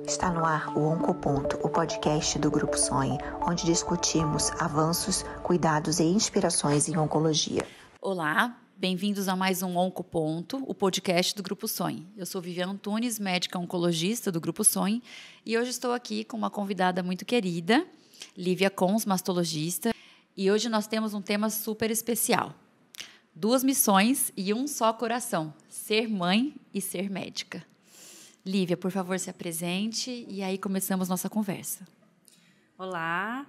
Está no ar o Oncoponto, o podcast do Grupo Sonhe, onde discutimos avanços, cuidados e inspirações em oncologia. Olá, bem-vindos a mais um Oncoponto, o podcast do Grupo Sonhe. Eu sou Viviane Antunes, médica oncologista do Grupo Sonhe, e hoje estou aqui com uma convidada muito querida, Lívia Cons, mastologista, e hoje nós temos um tema super especial. 2 missões e um só coração, ser mãe e ser médica. Lívia, por favor, se apresente e aí começamos nossa conversa. Olá,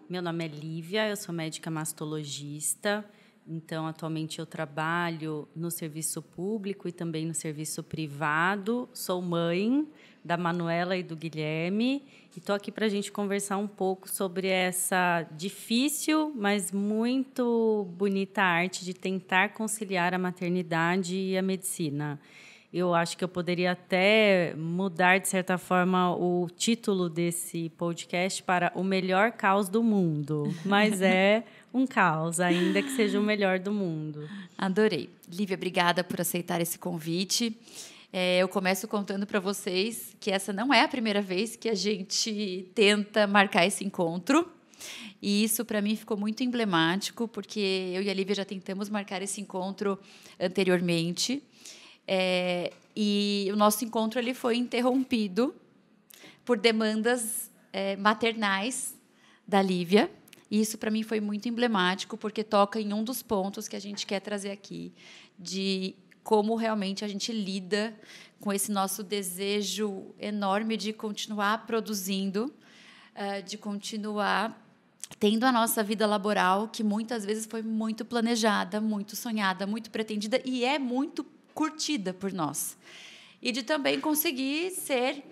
meu nome é Lívia, eu sou médica mastologista, então atualmente eu trabalho no serviço público e também no serviço privado. Sou mãe da Manuela e do Guilherme e estou aqui para a gente conversar um pouco sobre essa difícil, mas muito bonita arte de tentar conciliar a maternidade e a medicina. Eu acho que eu poderia até mudar, de certa forma, o título desse podcast para O Melhor Caos do Mundo. Mas é um caos, ainda que seja o melhor do mundo. Adorei. Lívia, obrigada por aceitar esse convite. Eu começo contando para vocês que essa não é a primeira vez que a gente tenta marcar esse encontro. E isso, para mim, ficou muito emblemático, porque eu e a Lívia já tentamos marcar esse encontro anteriormente. E o nosso encontro ele foi interrompido por demandas maternais da Lívia. E isso, para mim, foi muito emblemático, porque toca em um dos pontos que a gente quer trazer aqui, de como realmente a gente lida com esse nosso desejo enorme de continuar produzindo, de continuar tendo a nossa vida laboral, que muitas vezes foi muito planejada, muito sonhada, muito pretendida e é muito curtida por nós. E de também conseguir ser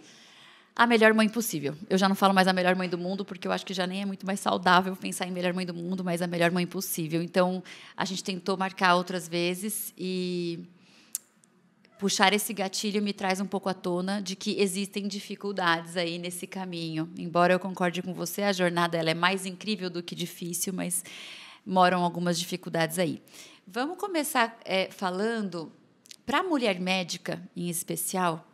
a melhor mãe possível. Eu já não falo mais a melhor mãe do mundo, porque eu acho que já nem é muito mais saudável pensar em melhor mãe do mundo, mas a melhor mãe possível. Então, a gente tentou marcar outras vezes e puxar esse gatilho me traz um pouco à tona de que existem dificuldades aí nesse caminho. Embora eu concorde com você, a jornada ela é mais incrível do que difícil, mas moram algumas dificuldades aí. Vamos começar falando, para a mulher médica, em especial,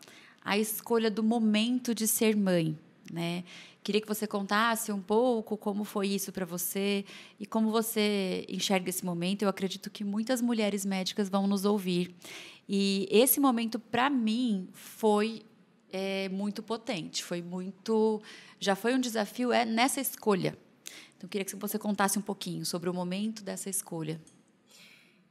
a escolha do momento de ser mãe, né? Queria que você contasse um pouco como foi isso para você e como você enxerga esse momento. Eu acredito que muitas mulheres médicas vão nos ouvir. E esse momento, para mim, foi muito potente. Já foi um desafio nessa escolha. Então, queria que você contasse um pouquinho sobre o momento dessa escolha.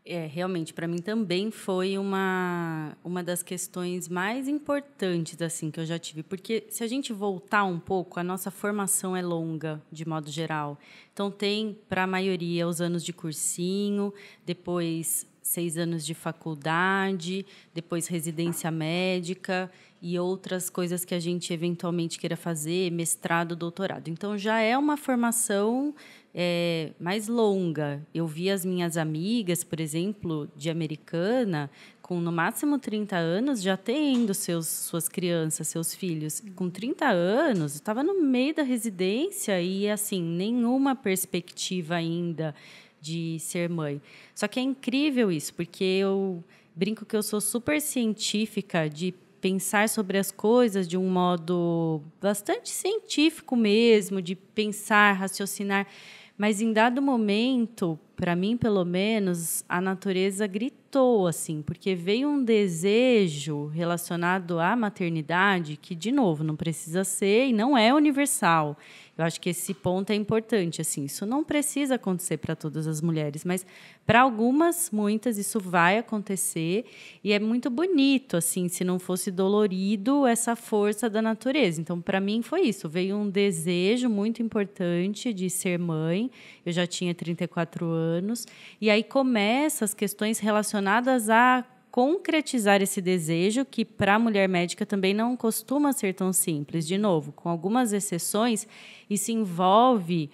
Realmente, para mim também foi uma das questões mais importantes assim, que eu já tive. Porque, se a gente voltar um pouco, a nossa formação é longa, de modo geral. Então, tem, para a maioria, os anos de cursinho, depois 6 anos de faculdade, depois residência médica e outras coisas que a gente eventualmente queira fazer, mestrado, doutorado. Então, já é uma formação mais longa. Eu vi as minhas amigas, por exemplo, de Americana, com no máximo 30 anos, já tendo suas crianças, seus filhos. Com 30 anos, estava no meio da residência e, assim, nenhuma perspectiva ainda de ser mãe. Só que é incrível isso, porque eu brinco que eu sou super científica de pensar sobre as coisas de um modo bastante científico mesmo, de pensar, raciocinar. Mas, em dado momento, para mim, pelo menos, a natureza gritou, assim, porque veio um desejo relacionado à maternidade que, de novo, não precisa ser e não é universal. Eu acho que esse ponto é importante. Assim, isso não precisa acontecer para todas as mulheres, mas para algumas, muitas, isso vai acontecer. E é muito bonito, assim, se não fosse dolorido, essa força da natureza. Então, para mim, foi isso. Veio um desejo muito importante de ser mãe. Eu já tinha 34 anos. E aí começam as questões relacionadas a concretizar esse desejo, que para a mulher médica também não costuma ser tão simples. De novo, com algumas exceções, isso envolve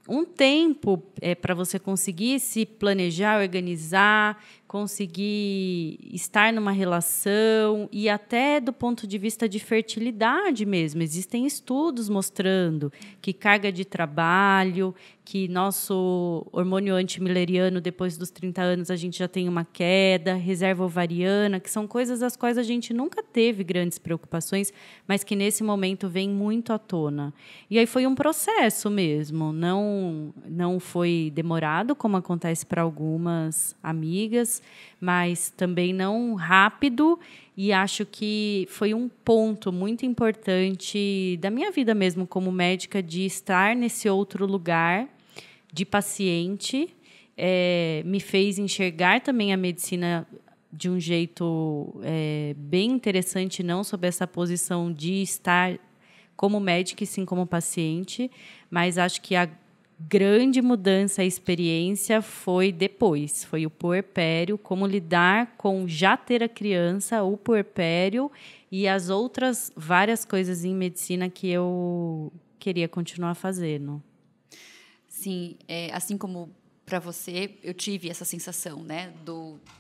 um tempo para você conseguir se planejar, organizar, conseguir estar numa relação e até do ponto de vista de fertilidade mesmo. Existem estudos mostrando que carga de trabalho, que nosso hormônio antimileriano, depois dos 30 anos, a gente já tem uma queda, reserva ovariana, que são coisas das quais a gente nunca teve grandes preocupações, mas que nesse momento vem muito à tona. E aí foi um processo mesmo, não foi demorado, como acontece para algumas amigas, mas também não rápido, e acho que foi um ponto muito importante da minha vida mesmo como médica, de estar nesse outro lugar de paciente, me fez enxergar também a medicina de um jeito bem interessante, não sob essa posição de estar como médica e sim como paciente, mas acho que a grande mudança, a experiência foi depois, foi o puerpério, como lidar com já ter a criança, o puerpério e as outras várias coisas em medicina que eu queria continuar fazendo. Sim, assim como para você, eu tive essa sensação, né?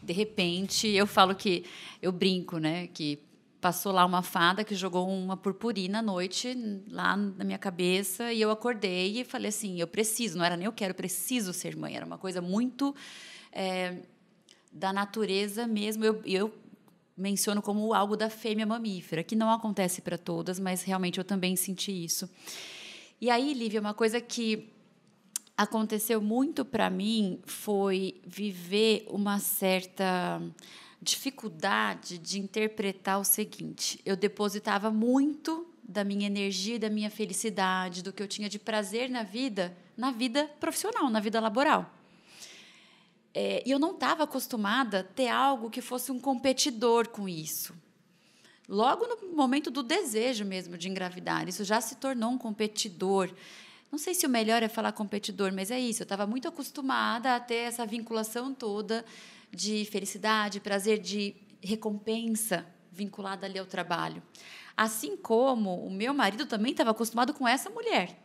De repente, eu falo que eu brinco, né? Que passou lá uma fada que jogou uma purpurina à noite lá na minha cabeça e eu acordei e falei assim, eu preciso, não era nem eu quero, eu preciso ser mãe. Era uma coisa muito da natureza mesmo. Eu menciono como algo da fêmea mamífera, que não acontece para todas, mas realmente eu também senti isso. E aí, Lívia, uma coisa que aconteceu muito para mim foi viver uma certa dificuldade de interpretar o seguinte: eu depositava muito da minha energia e da minha felicidade, do que eu tinha de prazer na vida profissional, na vida laboral. E eu não estava acostumada a ter algo que fosse um competidor com isso. Logo no momento do desejo mesmo de engravidar, isso já se tornou um competidor. Não sei se o melhor é falar competidor, mas é isso. Eu estava muito acostumada a ter essa vinculação toda de felicidade, prazer, de recompensa vinculada ali ao trabalho. Assim como o meu marido também estava acostumado com essa mulher,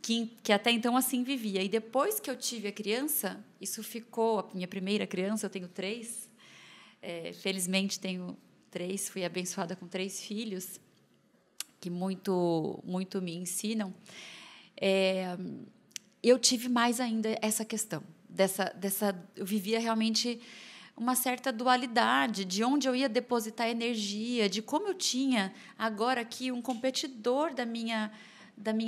que até então assim vivia. E depois que eu tive a criança, isso ficou, a minha primeira criança, eu tenho 3, felizmente tenho 3, fui abençoada com 3 filhos, que muito, muito me ensinam. Eu tive mais ainda essa questão, eu vivia realmente uma certa dualidade de onde eu ia depositar energia, de como eu tinha agora aqui um competidor da minha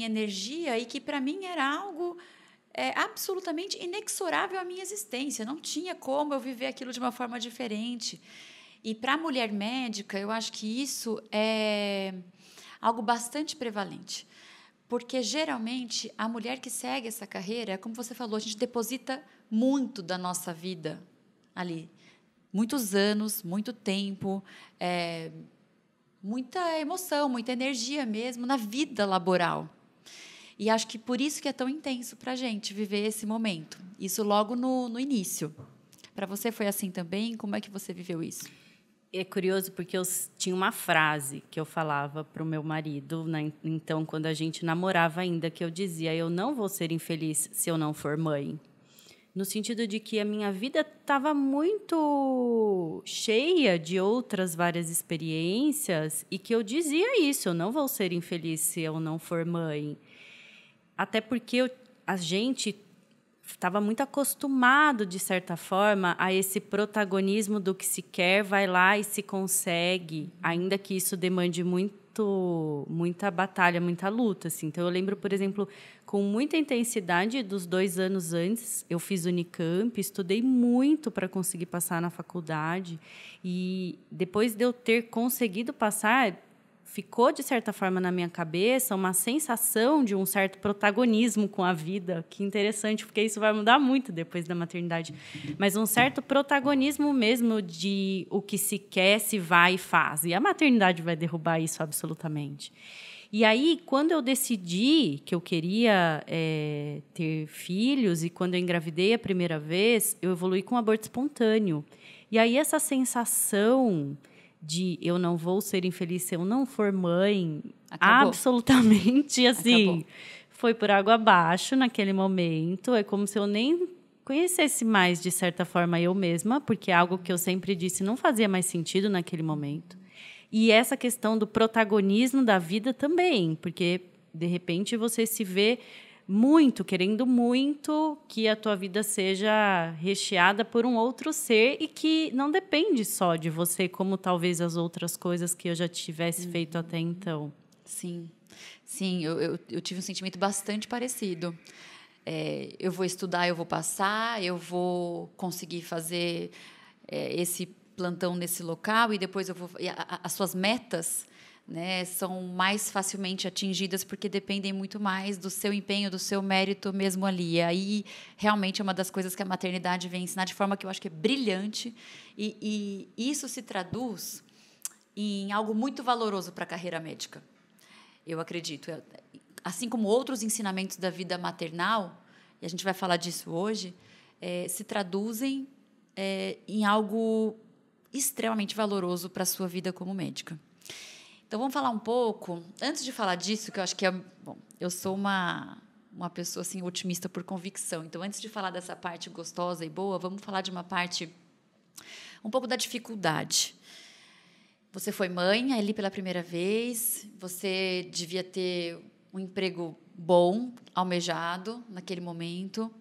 energia e que para mim era algo absolutamente inexorável à minha existência. Não tinha como eu viver aquilo de uma forma diferente. E para a mulher médica, eu acho que isso é algo bastante prevalente. Porque, geralmente, a mulher que segue essa carreira, como você falou, a gente deposita muito da nossa vida ali. Muitos anos, muito tempo, muita emoção, muita energia mesmo na vida laboral. E acho que por isso que é tão intenso para a gente viver esse momento. Isso logo no início. Para você foi assim também? Como é que você viveu isso? É curioso porque eu tinha uma frase que eu falava para o meu marido, né? Então, quando a gente namorava ainda, que eu dizia: eu não vou ser infeliz se eu não for mãe. No sentido de que a minha vida estava muito cheia de outras várias experiências e que eu dizia isso: eu não vou ser infeliz se eu não for mãe. Até porque a gente estava muito acostumado, de certa forma, a esse protagonismo do que se quer, vai lá e se consegue, ainda que isso demande muita batalha, muita luta. Assim. Então, eu lembro, por exemplo, com muita intensidade, dos 2 anos antes, eu fiz Unicamp, estudei muito para conseguir passar na faculdade, e depois de eu ter conseguido passar, ficou, de certa forma, na minha cabeça uma sensação de um certo protagonismo com a vida, que interessante, porque isso vai mudar muito depois da maternidade, mas um certo protagonismo mesmo de o que se quer, se vai e faz. E a maternidade vai derrubar isso absolutamente. E aí, quando eu decidi que eu queria ter filhos, e quando eu engravidei a primeira vez, eu evoluí com aborto espontâneo. E aí, essa sensação de eu não vou ser infeliz se eu não for mãe, acabou. Absolutamente, assim, acabou. Foi por água abaixo naquele momento. É como se eu nem conhecesse mais, de certa forma, eu mesma, porque é algo que eu sempre disse não fazia mais sentido naquele momento. E essa questão do protagonismo da vida também, porque, de repente, você se vê muito, querendo muito que a tua vida seja recheada por um outro ser e que não depende só de você, como talvez as outras coisas que eu já tivesse feito até então. Sim, sim, eu tive um sentimento bastante parecido. Eu vou estudar, eu vou passar, eu vou conseguir fazer esse plantão nesse local e depois eu vou... as suas metas, né, são mais facilmente atingidas porque dependem muito mais do seu empenho, do seu mérito mesmo ali. E aí, realmente, é uma das coisas que a maternidade vem ensinar de forma que eu acho que é brilhante. E isso se traduz em algo muito valoroso para a carreira médica, eu acredito. Assim como outros ensinamentos da vida maternal, e a gente vai falar disso hoje, se traduzem em algo extremamente valoroso para a sua vida como médica. Então, vamos falar um pouco, antes de falar disso, que eu acho que bom, eu sou uma pessoa assim, otimista por convicção. Então, antes de falar dessa parte gostosa e boa, vamos falar de uma parte, um pouco da dificuldade. Você foi mãe ali pela primeira vez, você devia ter um emprego bom, almejado naquele momento.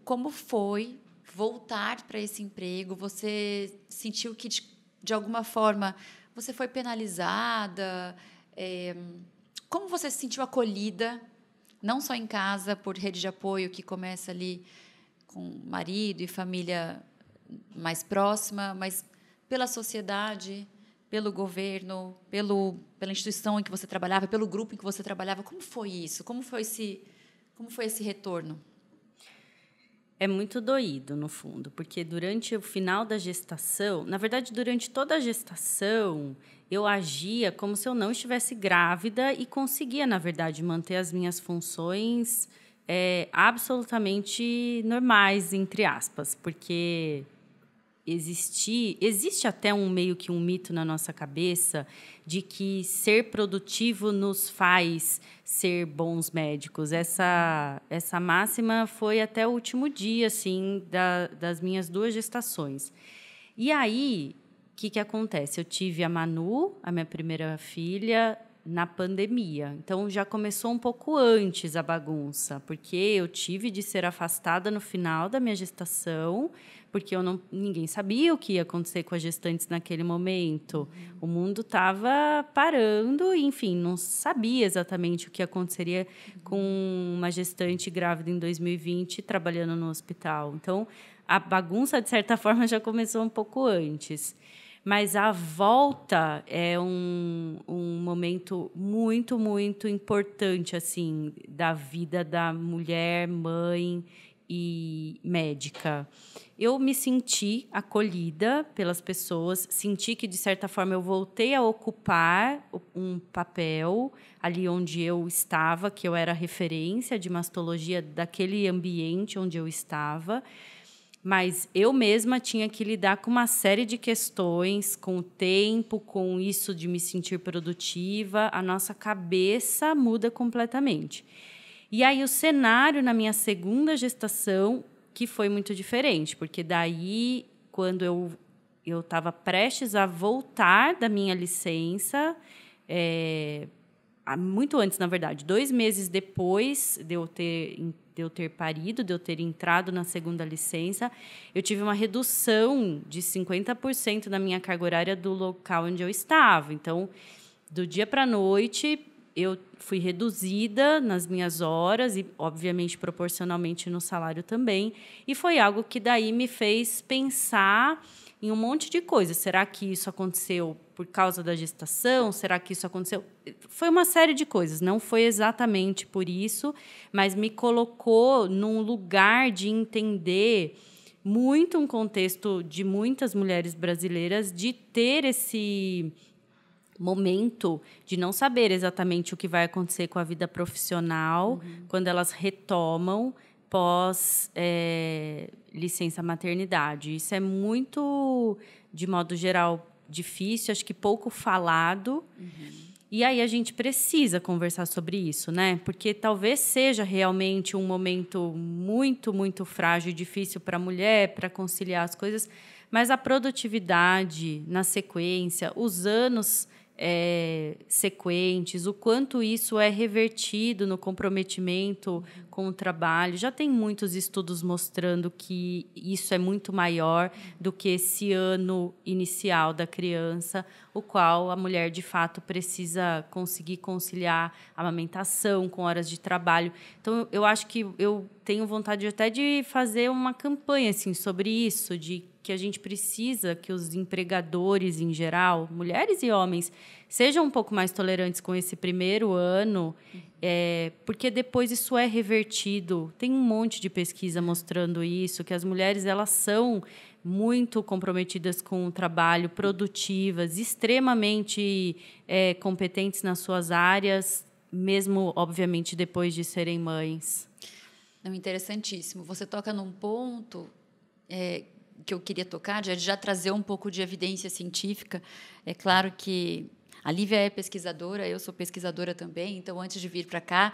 Como foi voltar para esse emprego? Você sentiu que, de alguma forma, você foi penalizada? Como você se sentiu acolhida, não só em casa, por rede de apoio que começa ali com marido e família mais próxima, mas pela sociedade, pelo governo, pela instituição em que você trabalhava, pelo grupo em que você trabalhava? Como foi isso? Como foi esse retorno? É muito doído, no fundo, porque durante o final da gestação, na verdade, durante toda a gestação, eu agia como se eu não estivesse grávida e conseguia, na verdade, manter as minhas funções absolutamente normais, entre aspas, porque existe até meio que um mito na nossa cabeça de que ser produtivo nos faz ser bons médicos. Essa máxima foi até o último dia, assim, das minhas 2 gestações. E aí, o que acontece? Eu tive a Manu, a minha primeira filha, na pandemia. Então, já começou um pouco antes a bagunça, porque eu tive de ser afastada no final da minha gestação, porque ninguém sabia o que ia acontecer com as gestantes naquele momento. O mundo estava parando, e, enfim, não sabia exatamente o que aconteceria com uma gestante grávida em 2020 trabalhando no hospital. Então, a bagunça, de certa forma, já começou um pouco antes. Mas a volta é um momento muito, muito importante, assim, da vida da mulher, mãe e médica. Eu me senti acolhida pelas pessoas, senti que, de certa forma, eu voltei a ocupar um papel ali onde eu estava, que eu era referência de mastologia daquele ambiente onde eu estava. Mas eu mesma tinha que lidar com uma série de questões, com o tempo, com isso de me sentir produtiva. A nossa cabeça muda completamente. E aí o cenário na minha segunda gestação, que foi muito diferente, porque daí, quando eu estava prestes a voltar da minha licença, muito antes, na verdade, 2 meses depois de eu ter parido, de eu ter entrado na segunda licença, eu tive uma redução de 50% da minha carga horária do local onde eu estava. Então, do dia para a noite, eu fui reduzida nas minhas horas e, obviamente, proporcionalmente no salário também. E foi algo que daí me fez pensar em um monte de coisas. Será que isso aconteceu por causa da gestação? Será que isso aconteceu? Foi uma série de coisas. Não foi exatamente por isso, mas me colocou num lugar de entender muito um contexto de muitas mulheres brasileiras de ter esse momento de não saber exatamente o que vai acontecer com a vida profissional quando elas retomam pós licença maternidade. Isso é muito, de modo geral, difícil, acho que pouco falado. E aí a gente precisa conversar sobre isso, né? Porque talvez seja realmente um momento muito, muito frágil e difícil para a mulher, para conciliar as coisas, mas a produtividade na sequência, os anos sequentes, o quanto isso é revertido no comprometimento com o trabalho. Já tem muitos estudos mostrando que isso é muito maior do que esse ano inicial da criança, o qual a mulher, de fato, precisa conseguir conciliar a amamentação com horas de trabalho. Então, eu acho que eu tenho vontade até de fazer uma campanha assim, sobre isso, de que a gente precisa que os empregadores, em geral, mulheres e homens, sejam um pouco mais tolerantes com esse primeiro ano, porque depois isso é revertido. Tem um monte de pesquisa mostrando isso, que as mulheres elas são muito comprometidas com o trabalho, produtivas, extremamente competentes nas suas áreas, mesmo, obviamente, depois de serem mães. Não, interessantíssimo. Você toca num ponto que eu queria tocar, de já trazer um pouco de evidência científica. É claro que a Lívia é pesquisadora, eu sou pesquisadora também, então, antes de vir para cá,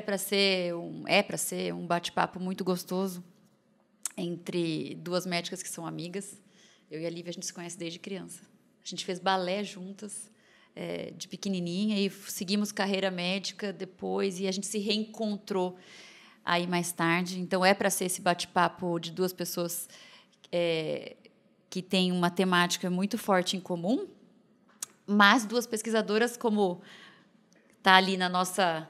para ser um bate-papo muito gostoso entre duas médicas que são amigas. Eu e a Lívia, a gente se conhece desde criança. A gente fez balé juntas, de pequenininha, e seguimos carreira médica depois, e a gente se reencontrou aí mais tarde. Então, para ser esse bate-papo de duas pessoas que têm uma temática muito forte em comum, mas duas pesquisadoras, como está ali na nossa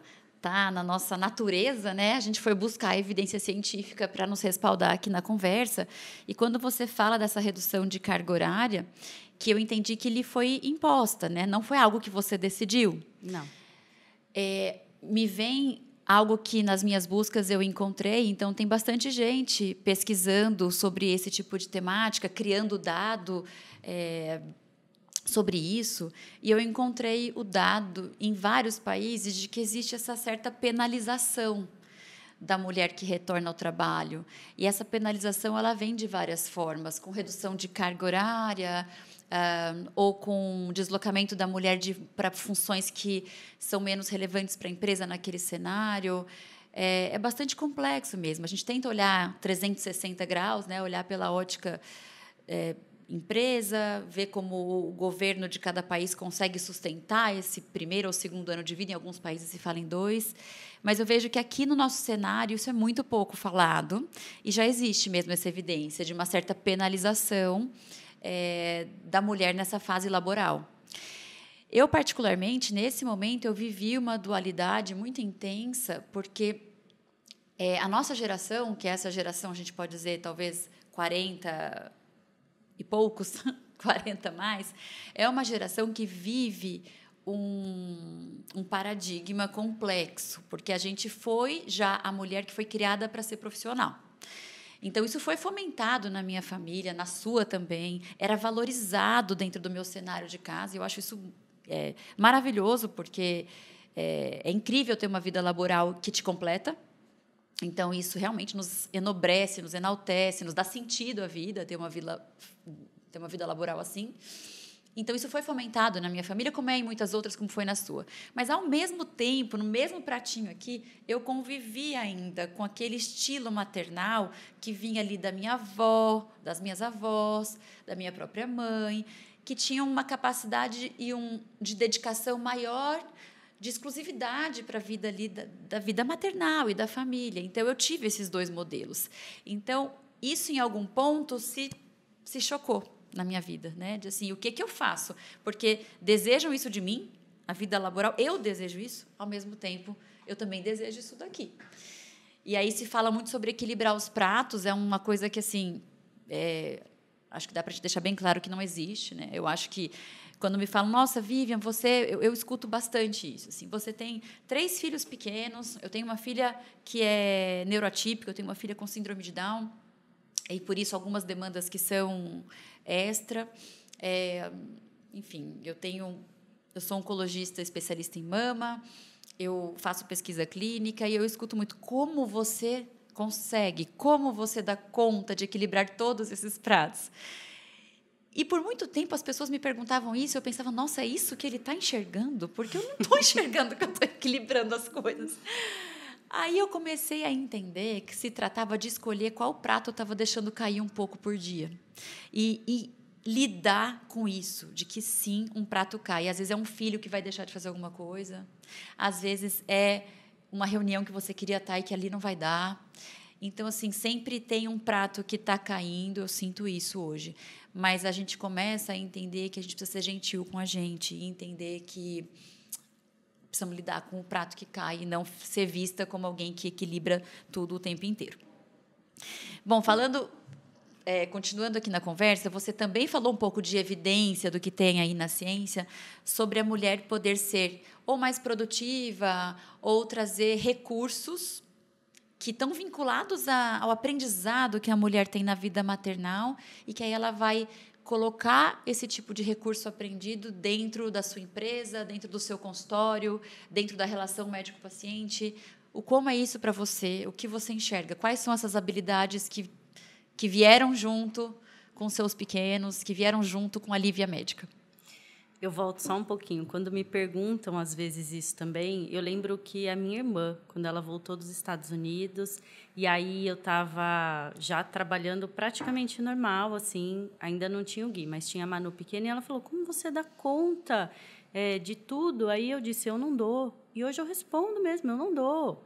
natureza, né? A gente foi buscar evidência científica para nos respaldar aqui na conversa. E quando você fala dessa redução de carga horária, que eu entendi que lhe foi imposta, né? Não foi algo que você decidiu. Não. Me vem algo que nas minhas buscas eu encontrei, então tem bastante gente pesquisando sobre esse tipo de temática, criando dado sobre isso, e eu encontrei o dado em vários países de que existe essa certa penalização da mulher que retorna ao trabalho. E essa penalização ela vem de várias formas, com redução de carga horária, ou com deslocamento da mulher para funções que são menos relevantes para a empresa naquele cenário. É bastante complexo mesmo. A gente tenta olhar 360 graus, né? Olhar pela ótica empresa, ver como o governo de cada país consegue sustentar esse primeiro ou segundo ano de vida. Em alguns países se fala em 2. Mas eu vejo que aqui no nosso cenário isso é muito pouco falado, e já existe mesmo essa evidência de uma certa penalização da mulher nessa fase laboral. Eu, particularmente, nesse momento, eu vivi uma dualidade muito intensa, porque a nossa geração, que é essa geração, a gente pode dizer, talvez 40 e poucos, 40 mais, é uma geração que vive um paradigma complexo, porque a gente foi já a mulher que foi criada para ser profissional. Então, isso foi fomentado na minha família, na sua também, era valorizado dentro do meu cenário de casa, e eu acho isso maravilhoso, porque é incrível ter uma vida laboral que te completa. Então, isso realmente nos enobrece, nos enaltece, nos dá sentido à vida, ter uma vida laboral assim. Então, isso foi fomentado na minha família, como é em muitas outras, como foi na sua. Mas, ao mesmo tempo, no mesmo pratinho aqui, eu convivi ainda com aquele estilo maternal que vinha ali da minha avó, das minhas avós, da minha própria mãe, que tinham uma capacidade de dedicação maior, de exclusividade para a vida ali da vida maternal e da família. Então, eu tive esses dois modelos. Então, isso, em algum ponto, se chocou na minha vida, né? De assim, o que eu faço? Porque desejam isso de mim, a vida laboral, eu desejo isso, ao mesmo tempo, eu também desejo isso daqui. E aí se fala muito sobre equilibrar os pratos, é uma coisa que, assim, acho que dá para te deixar bem claro que não existe, né? Eu acho que, quando me falam, nossa, Vivian, eu escuto bastante isso. Assim, você tem 3 filhos pequenos, eu tenho uma filha que é neuroatípica, eu tenho uma filha com síndrome de Down, e, por isso, algumas demandas que são extra. Enfim, eu sou oncologista especialista em mama, eu faço pesquisa clínica e eu escuto muito como você consegue, como você dá conta de equilibrar todos esses pratos. E por muito tempo as pessoas me perguntavam isso, eu pensava, nossa, é isso que ele está enxergando? Porque eu não estou enxergando que eu estou equilibrando as coisas. Aí eu comecei a entender que se tratava de escolher qual prato eu estava deixando cair um pouco por dia. E lidar com isso, de que sim, um prato cai. Às vezes é um filho que vai deixar de fazer alguma coisa, às vezes é uma reunião que você queria estar e que ali não vai dar. Então, assim, sempre tem um prato que está caindo, eu sinto isso hoje. Mas a gente começa a entender que a gente precisa ser gentil com a gente e entender que precisamos lidar com o prato que cai e não ser vista como alguém que equilibra tudo o tempo inteiro. Bom, continuando aqui na conversa, você também falou um pouco de evidência do que tem aí na ciência sobre a mulher poder ser ou mais produtiva ou trazer recursos que estão vinculados ao aprendizado que a mulher tem na vida maternal e que aí ela vai colocar esse tipo de recurso aprendido dentro da sua empresa, dentro do seu consultório, dentro da relação médico-paciente. Como é isso para você? O que você enxerga? Quais são essas habilidades que vieram junto com seus pequenos, que vieram junto com a Lívia médica? Eu volto só um pouquinho. Quando me perguntam, às vezes, isso também, eu lembro que a minha irmã, quando ela voltou dos Estados Unidos, e aí eu estava já trabalhando praticamente normal, assim, ainda não tinha o Gui, mas tinha a Manu pequena, e ela falou, como você dá conta de tudo? Aí eu disse, eu não dou. E hoje eu respondo mesmo, eu não dou.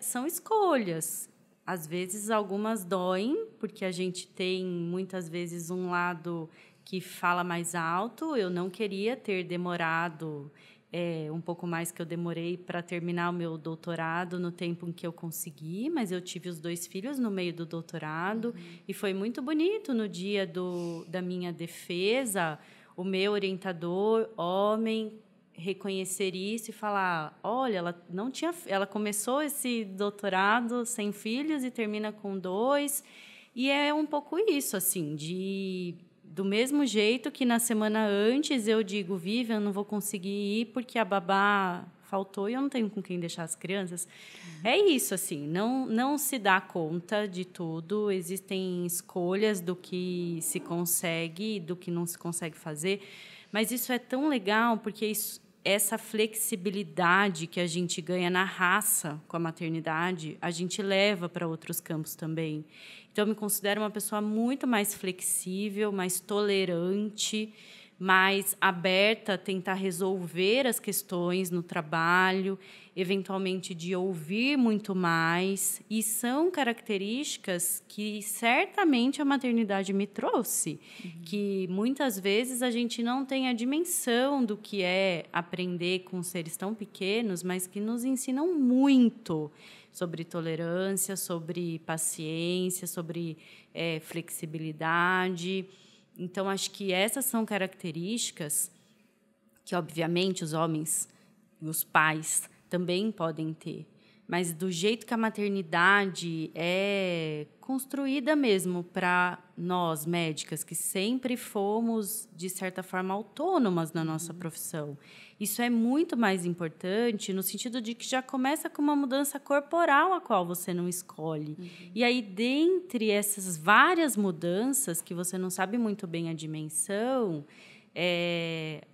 São escolhas. Às vezes, algumas doem, porque a gente tem, muitas vezes, um lado que fala mais alto. Eu não queria ter demorado um pouco mais que eu demorei para terminar o meu doutorado no tempo em que eu consegui, mas eu tive os 2 filhos no meio do doutorado, e foi muito bonito no dia da minha defesa, o meu orientador, homem, reconhecer isso e falar, olha, ela começou esse doutorado sem filhos e termina com 2, e é um pouco isso, assim, do mesmo jeito que na semana antes eu digo, Vivian, eu não vou conseguir ir porque a babá faltou e eu não tenho com quem deixar as crianças. É isso, assim, não se dá conta de tudo, existem escolhas do que se consegue e do que não se consegue fazer, mas isso é tão legal porque essa flexibilidade que a gente ganha na raça com a maternidade, a gente leva para outros campos também. Então, eu me considero uma pessoa muito mais flexível, mais tolerante, mais aberta a tentar resolver as questões no trabalho, eventualmente de ouvir muito mais. E são características que certamente a maternidade me trouxe, que muitas vezes a gente não tem a dimensão do que é aprender com seres tão pequenos, mas que nos ensinam muito sobre tolerância, sobre paciência, sobre flexibilidade. Então, acho que essas são características que, obviamente, os homens e os pais também podem ter. Mas do jeito que a maternidade é construída mesmo para nós, médicas, que sempre fomos, de certa forma, autônomas na nossa profissão. Isso é muito mais importante no sentido de que já começa com uma mudança corporal a qual você não escolhe. E aí, dentre essas várias mudanças, que você não sabe muito bem a dimensão,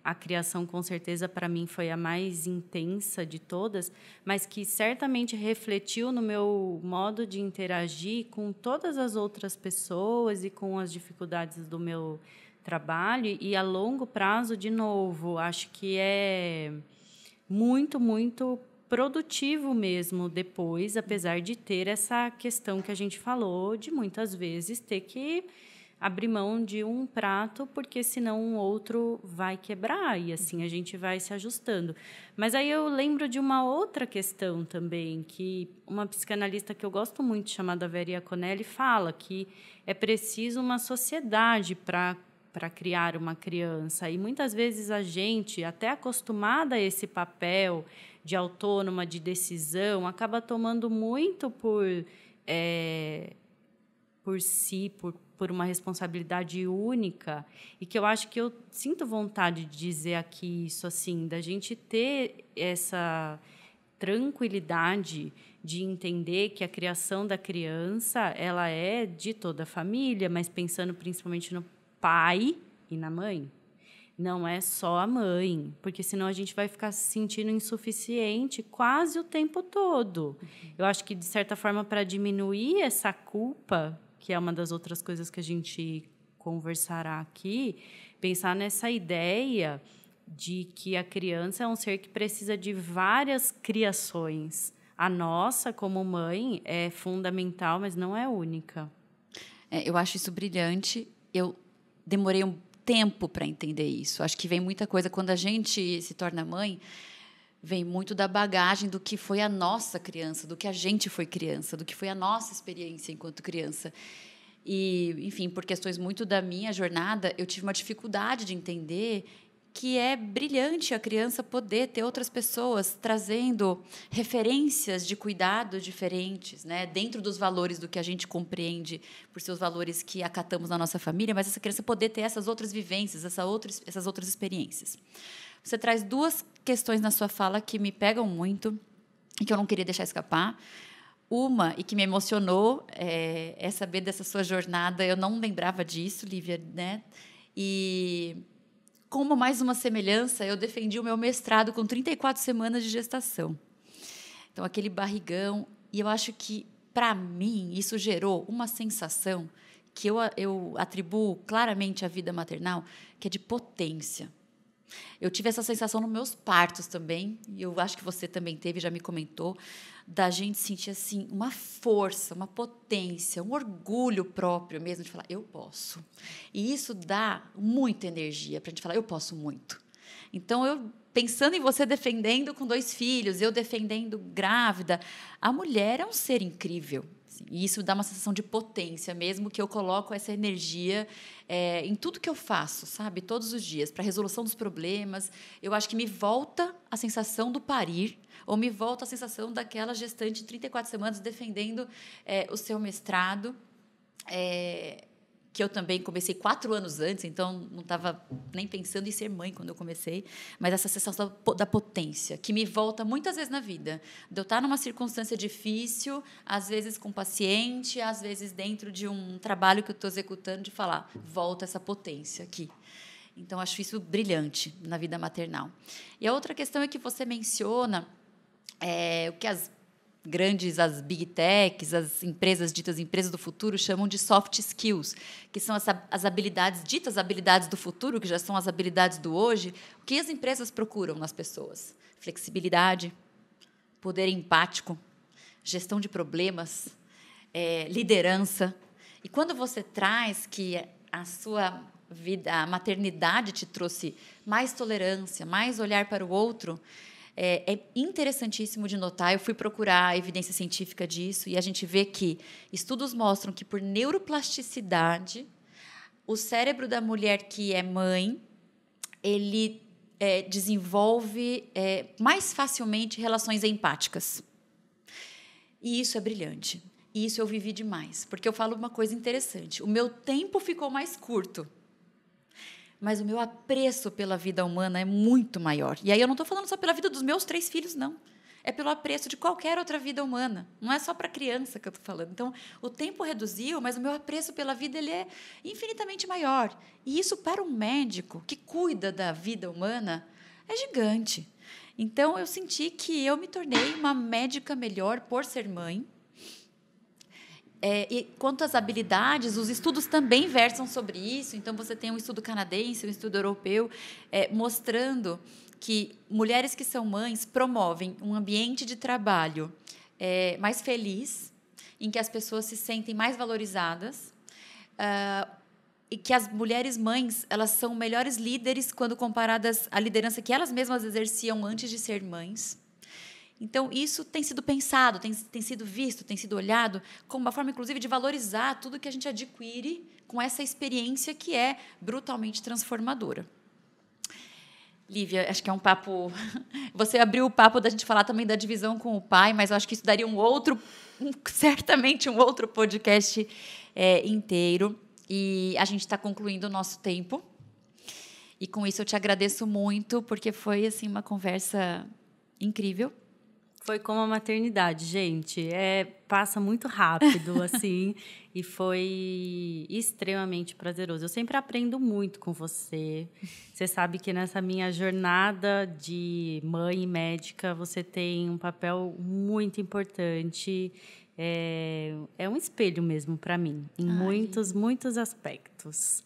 a criação, com certeza, para mim, foi a mais intensa de todas, mas que certamente refletiu no meu modo de interagir com todas as outras pessoas e com as dificuldades do meu trabalho. E, a longo prazo, de novo, acho que é muito, muito produtivo mesmo depois, apesar de ter essa questão que a gente falou, de muitas vezes ter que abrir mão de um prato, porque senão um outro vai quebrar, e assim a gente vai se ajustando. Mas aí eu lembro de uma outra questão também, que uma psicanalista que eu gosto muito, chamada Vera Iaconelli, fala que é preciso uma sociedade para criar uma criança. E muitas vezes a gente, até acostumada a esse papel de autônoma, de decisão, acaba tomando muito por si, por uma responsabilidade única, e que eu acho que eu sinto vontade de dizer aqui isso, assim, da gente ter essa tranquilidade de entender que a criação da criança ela é de toda a família, mas pensando principalmente no pai e na mãe. Não é só a mãe, porque senão a gente vai ficar se sentindo insuficiente quase o tempo todo. Eu acho que, de certa forma, para diminuir essa culpa, que é uma das outras coisas que a gente conversará aqui, pensar nessa ideia de que a criança é um ser que precisa de várias criações. A nossa, como mãe, é fundamental, mas não é única. Eu acho isso brilhante. Eu demorei um tempo para entender isso. Acho que vem muita coisa. Quando a gente se torna mãe, vem muito da bagagem do que foi a nossa criança, do que a gente foi criança, do que foi a nossa experiência enquanto criança. E, enfim, por questões muito da minha jornada, eu tive uma dificuldade de entender que é brilhante a criança poder ter outras pessoas trazendo referências de cuidado diferentes, né, dentro dos valores do que a gente compreende por seus valores que acatamos na nossa família, mas essa criança poder ter essas outras vivências, essas outras experiências. Você traz duas questões na sua fala que me pegam muito e que eu não queria deixar escapar. Uma, e que me emocionou, é saber dessa sua jornada. Eu não lembrava disso, Lívia, né? E como mais uma semelhança, eu defendi o meu mestrado com 34 semanas de gestação. Então, aquele barrigão. E eu acho que, para mim, isso gerou uma sensação que eu atribuo claramente à vida maternal, que é de potência. Eu tive essa sensação nos meus partos também, e eu acho que você também teve, já me comentou, da gente sentir assim, uma força, uma potência, um orgulho próprio mesmo, de falar, eu posso. E isso dá muita energia para a gente falar, eu posso muito. Então, eu pensando em você defendendo com 2 filhos, eu defendendo grávida, a mulher é um ser incrível. E isso dá uma sensação de potência mesmo, que eu coloco essa energia em tudo que eu faço, sabe? Todos os dias, para a resolução dos problemas. Eu acho que me volta a sensação do parir, ou me volta a sensação daquela gestante de 34 semanas defendendo o seu mestrado, que eu também comecei 4 anos antes, então não estava nem pensando em ser mãe quando eu comecei, mas essa sensação da potência, que me volta muitas vezes na vida, de eu estar numa circunstância difícil, às vezes com paciente, às vezes dentro de um trabalho que eu estou executando, de falar, volta essa potência aqui. Então, acho isso brilhante na vida maternal. E a outra questão é que você menciona o que as Big Techs, as empresas ditas empresas do futuro, chamam de soft skills, que são as habilidades, ditas habilidades do futuro, que já são as habilidades do hoje. O que as empresas procuram nas pessoas? Flexibilidade, poder empático, gestão de problemas, liderança. E quando você traz que a sua vida, a maternidade te trouxe mais tolerância, mais olhar para o outro, é interessantíssimo de notar. Eu fui procurar a evidência científica disso e a gente vê que estudos mostram que, por neuroplasticidade, o cérebro da mulher que é mãe, ele desenvolve mais facilmente relações empáticas. E isso é brilhante. E isso eu vivi demais, porque eu falo uma coisa interessante. O meu tempo ficou mais curto, mas o meu apreço pela vida humana é muito maior. E aí eu não estou falando só pela vida dos meus 3 filhos, não. É pelo apreço de qualquer outra vida humana. Não é só para criança que eu estou falando. Então, o tempo reduziu, mas o meu apreço pela vida ele é infinitamente maior. E isso, para um médico que cuida da vida humana, é gigante. Então, eu senti que eu me tornei uma médica melhor por ser mãe. E quanto às habilidades, os estudos também versam sobre isso. Então, você tem um estudo canadense, um estudo europeu, mostrando que mulheres que são mães promovem um ambiente de trabalho mais feliz, em que as pessoas se sentem mais valorizadas, e que as mulheres mães elas são melhores líderes quando comparadas à liderança que elas mesmas exerciam antes de ser mães. Então, isso tem sido pensado, tem sido visto, tem sido olhado como uma forma, inclusive, de valorizar tudo que a gente adquire com essa experiência que é brutalmente transformadora. Lívia, acho que é um papo... Você abriu o papo da gente falar também da divisão com o pai, mas eu acho que isso daria certamente um outro podcast inteiro. E a gente está concluindo o nosso tempo. E, com isso, eu te agradeço muito, porque foi assim, uma conversa incrível. Foi como a maternidade, gente. Passa muito rápido, assim, e foi extremamente prazeroso. Eu sempre aprendo muito com você. Você sabe que nessa minha jornada de mãe e médica, você tem um papel muito importante. É um espelho mesmo para mim, em muitos aspectos.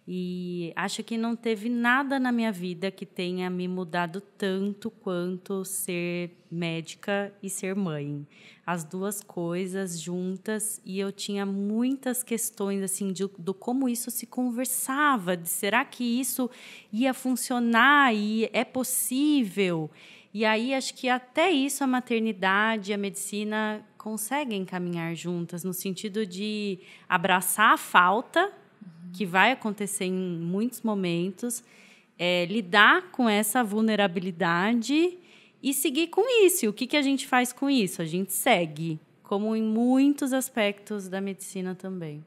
E acho que não teve nada na minha vida que tenha me mudado tanto quanto ser médica e ser mãe. As duas coisas juntas, e eu tinha muitas questões assim do como isso se conversava, de será que isso ia funcionar e é possível? E aí acho que até isso a maternidade e a medicina conseguem caminhar juntas, no sentido de abraçar a falta que vai acontecer em muitos momentos, lidar com essa vulnerabilidade e seguir com isso. E o que a gente faz com isso? A gente segue, como em muitos aspectos da medicina também.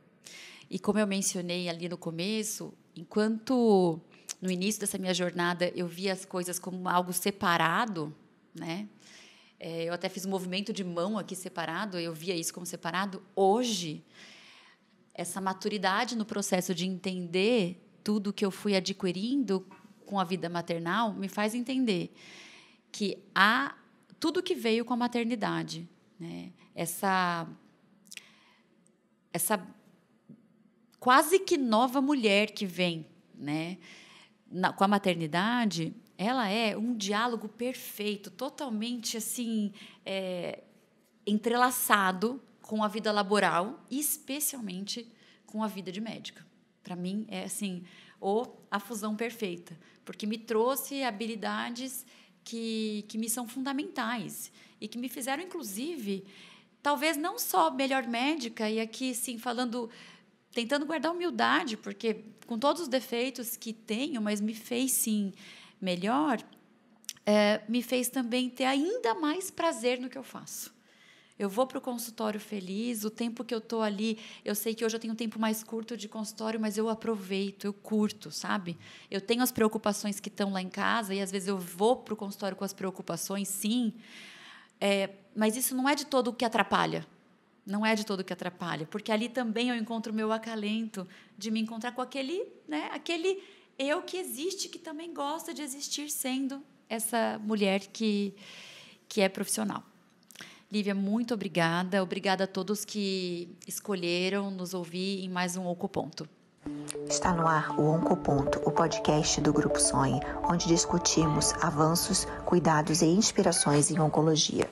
E como eu mencionei ali no começo, enquanto no início dessa minha jornada eu via as coisas como algo separado, né? Eu até fiz um movimento de mão aqui separado, eu via isso como separado. Hoje, essa maturidade no processo de entender tudo que eu fui adquirindo com a vida maternal me faz entender que há tudo que veio com a maternidade, né? Essa quase que nova mulher que vem, né? Com a maternidade, ela é um diálogo perfeito, totalmente assim, entrelaçado com a vida laboral e especialmente com a vida de médica. Para mim, é assim, a fusão perfeita, porque me trouxe habilidades que me são fundamentais e que me fizeram, inclusive, talvez não só melhor médica, e aqui, sim, tentando guardar humildade, porque com todos os defeitos que tenho, mas me fez, sim, melhor, me fez também ter ainda mais prazer no que eu faço. Eu vou para o consultório feliz, o tempo que eu estou ali, eu sei que hoje eu tenho um tempo mais curto de consultório, mas eu aproveito, eu curto, sabe? Eu tenho as preocupações que estão lá em casa e, às vezes, eu vou para o consultório com as preocupações, sim, mas isso não é de todo o que atrapalha. Não é de todo o que atrapalha, porque ali também eu encontro o meu acalento de me encontrar com aquele eu que existe, que também gosta de existir sendo essa mulher que é profissional. Lívia, muito obrigada. Obrigada a todos que escolheram nos ouvir em mais um Oncoponto. Está no ar o Oncoponto, o podcast do Grupo Sonhe, onde discutimos avanços, cuidados e inspirações em oncologia.